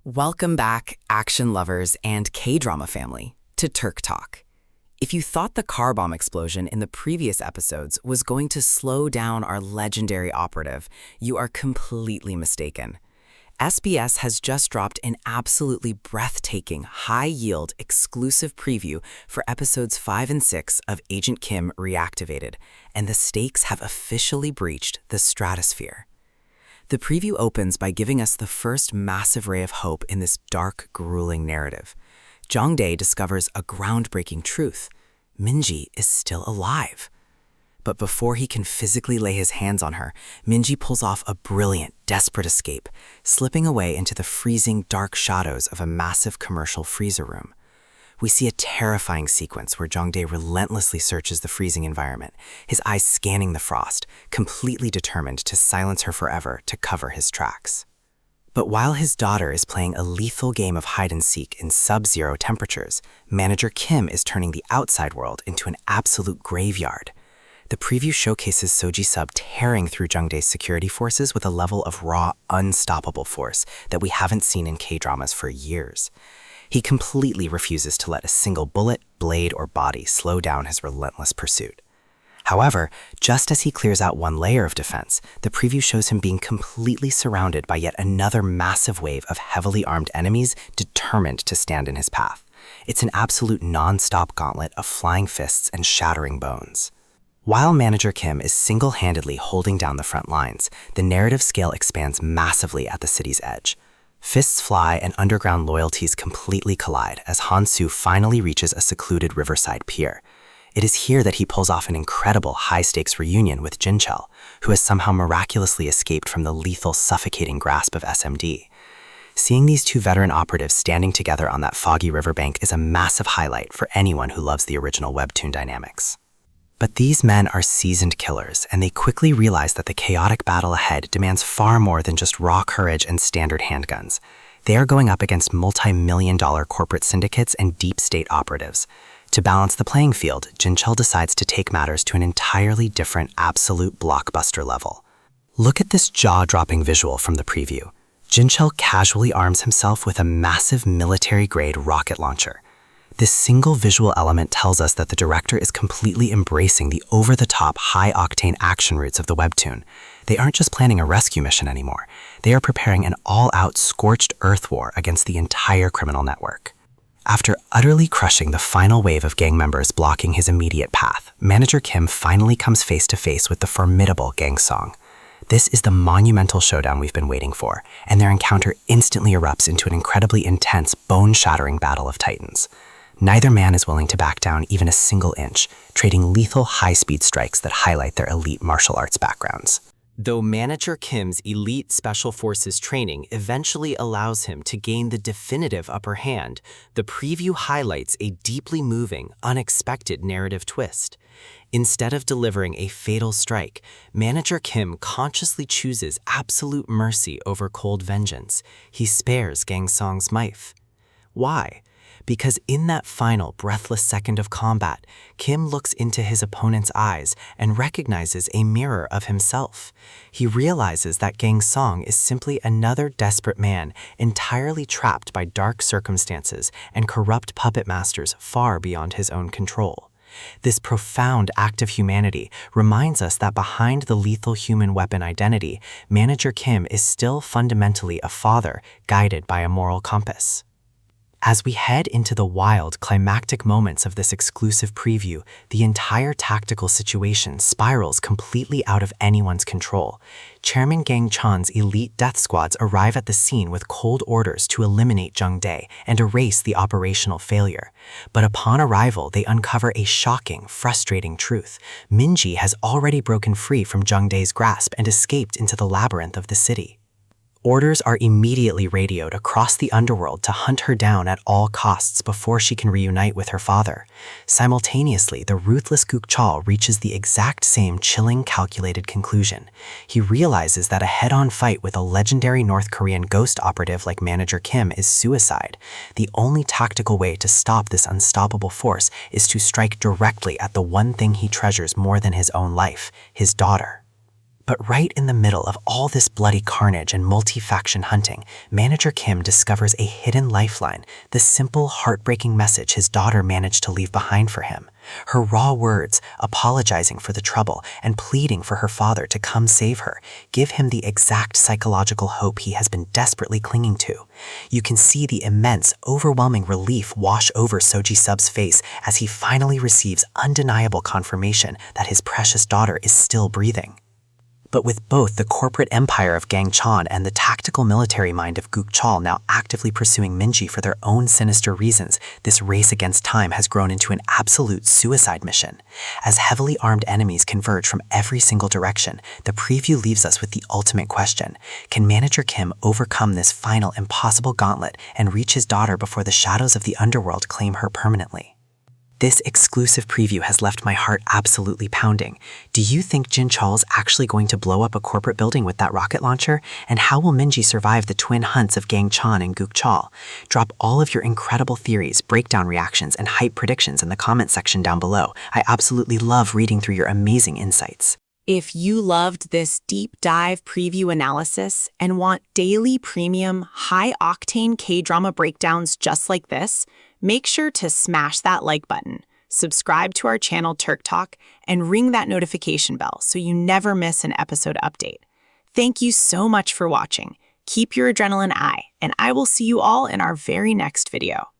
Welcome back, action lovers and K-drama family, to Turk Talk. If you thought the car bomb explosion in the previous episodes was going to slow down our legendary operative, you are completely mistaken. SBS has just dropped an absolutely breathtaking, high-yield, exclusive preview for episodes 5 and 6 of Agent Kim Reactivated, and the stakes have officially breached the stratosphere. The preview opens by giving us the first massive ray of hope in this dark, grueling narrative. Jung-dae discovers a groundbreaking truth. Minji is still alive. But before he can physically lay his hands on her, Minji pulls off a brilliant, desperate escape, slipping away into the freezing, dark shadows of a massive commercial freezer room. We see a terrifying sequence where Jung-dae relentlessly searches the freezing environment, his eyes scanning the frost, completely determined to silence her forever to cover his tracks. But while his daughter is playing a lethal game of hide-and-seek in sub-zero temperatures, Manager Kim is turning the outside world into an absolute graveyard. The preview showcases Soji Sub tearing through Jung-dae's security forces with a level of raw, unstoppable force that we haven't seen in K-dramas for years. He completely refuses to let a single bullet, blade, or body slow down his relentless pursuit. However, just as he clears out one layer of defense, the preview shows him being completely surrounded by yet another massive wave of heavily armed enemies determined to stand in his path. It's an absolute non-stop gauntlet of flying fists and shattering bones. While Manager Kim is single-handedly holding down the front lines, the narrative scale expands massively at the city's edge. Fists fly and underground loyalties completely collide as Han-soo finally reaches a secluded riverside pier. It is here that he pulls off an incredible high-stakes reunion with Jin-cheol, who has somehow miraculously escaped from the lethal, suffocating grasp of SMD. Seeing these two veteran operatives standing together on that foggy riverbank is a massive highlight for anyone who loves the original webtoon dynamics. But these men are seasoned killers, and they quickly realize that the chaotic battle ahead demands far more than just raw courage and standard handguns. They are going up against multi-million-dollar corporate syndicates and deep state operatives. To balance the playing field, Jin-cheol decides to take matters to an entirely different, absolute blockbuster level. Look at this jaw-dropping visual from the preview. Jin-cheol casually arms himself with a massive military-grade rocket launcher. This single visual element tells us that the director is completely embracing the over-the-top, high-octane action roots of the webtoon. They aren't just planning a rescue mission anymore. They are preparing an all-out, scorched earth war against the entire criminal network. After utterly crushing the final wave of gang members blocking his immediate path, Manager Kim finally comes face-to-face with the formidable Gang-Seong. This is the monumental showdown we've been waiting for, and their encounter instantly erupts into an incredibly intense, bone-shattering battle of titans. Neither man is willing to back down even a single inch, trading lethal high-speed strikes that highlight their elite martial arts backgrounds. Though Manager Kim's elite special forces training eventually allows him to gain the definitive upper hand, the preview highlights a deeply moving, unexpected narrative twist. Instead of delivering a fatal strike, Manager Kim consciously chooses absolute mercy over cold vengeance. He spares Gang-Seong's life. Why? Because in that final, breathless second of combat, Kim looks into his opponent's eyes and recognizes a mirror of himself. He realizes that Gang-Seong is simply another desperate man entirely trapped by dark circumstances and corrupt puppet masters far beyond his own control. This profound act of humanity reminds us that behind the lethal human weapon identity, Manager Kim is still fundamentally a father guided by a moral compass. As we head into the wild, climactic moments of this exclusive preview, the entire tactical situation spirals completely out of anyone's control. Chairman Gang-chan's elite death squads arrive at the scene with cold orders to eliminate Jung-dae and erase the operational failure. But upon arrival, they uncover a shocking, frustrating truth. Minji has already broken free from Jung-dae's grasp and escaped into the labyrinth of the city. Orders are immediately radioed across the underworld to hunt her down at all costs before she can reunite with her father. Simultaneously, the ruthless Guk-cheol reaches the exact same chilling, calculated conclusion. He realizes that a head-on fight with a legendary North Korean ghost operative like Manager Kim is suicide. The only tactical way to stop this unstoppable force is to strike directly at the one thing he treasures more than his own life, his daughter. But right in the middle of all this bloody carnage and multi-faction hunting, Manager Kim discovers a hidden lifeline, the simple, heartbreaking message his daughter managed to leave behind for him. Her raw words, apologizing for the trouble and pleading for her father to come save her, give him the exact psychological hope he has been desperately clinging to. You can see the immense, overwhelming relief wash over Soji-sub's face as he finally receives undeniable confirmation that his precious daughter is still breathing. But with both the corporate empire of Gang-chan and the tactical military mind of Guk-cheol now actively pursuing Minji for their own sinister reasons, this race against time has grown into an absolute suicide mission. As heavily armed enemies converge from every single direction, the preview leaves us with the ultimate question. Can Manager Kim overcome this final impossible gauntlet and reach his daughter before the shadows of the underworld claim her permanently? This exclusive preview has left my heart absolutely pounding. Do you think Jin-cheol's actually going to blow up a corporate building with that rocket launcher? And how will Minji survive the twin hunts of Gang-chan and Guk-cheol? Drop all of your incredible theories, breakdown reactions, and hype predictions in the comment section down below. I absolutely love reading through your amazing insights. If you loved this deep dive preview analysis and want daily premium, high-octane K-drama breakdowns just like this, make sure to smash that like button, subscribe to our channel Turk Talk, and ring that notification bell so you never miss an episode update. Thank you so much for watching. Keep your adrenaline high, and I will see you all in our very next video.